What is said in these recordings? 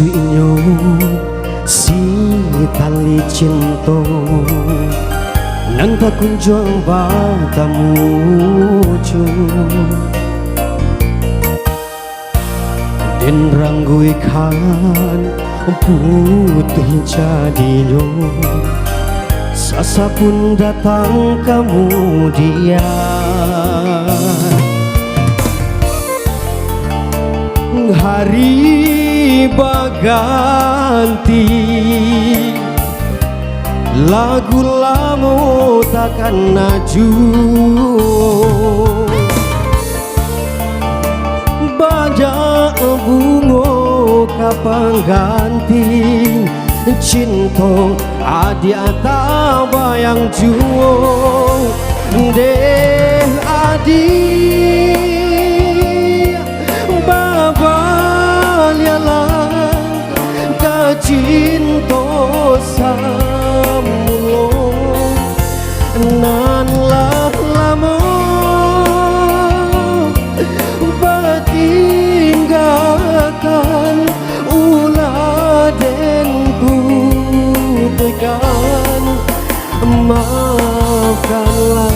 Kusuinyo si tali cinta nan tak kunjung batamuju den ranggu ikan putih jadinya sasa pun datang kemudian hari berganti lagu lama takkan naju banyak bunga kapan ganti cinta adi ata bayang juo deh adi babalialah kacinta samulo nan lah lama tinggalkan ulah den putihkan maafkanlah.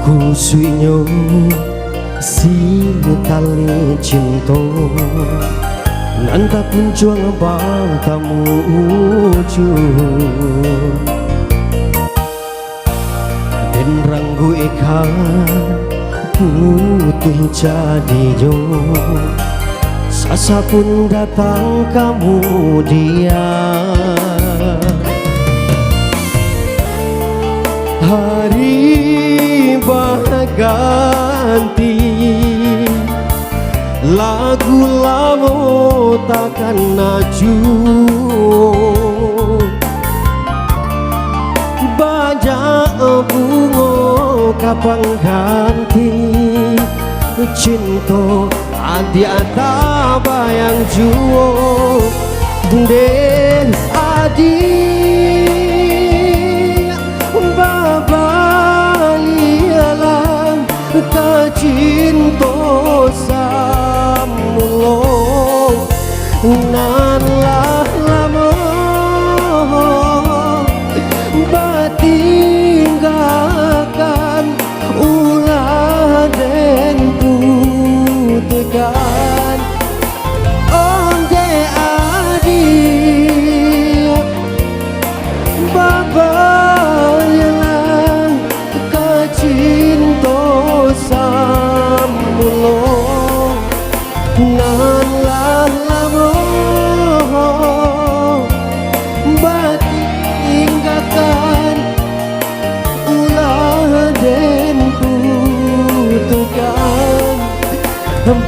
Kusuinyo si tali cinta nan tak kunjung batamuju den ranggu ikan putih jadinya sasa pun datang kemudian hari berganti lagu lama takkan naju banyak bunga kapan ganti cinta adi ata bayang juo den adi kacinta samulo nan lah lama batinggalkan ulah den putihkan onde adi babalialah kacinta samulo nan lah lama batinggalkan ulah den putihkan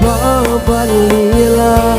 babalialah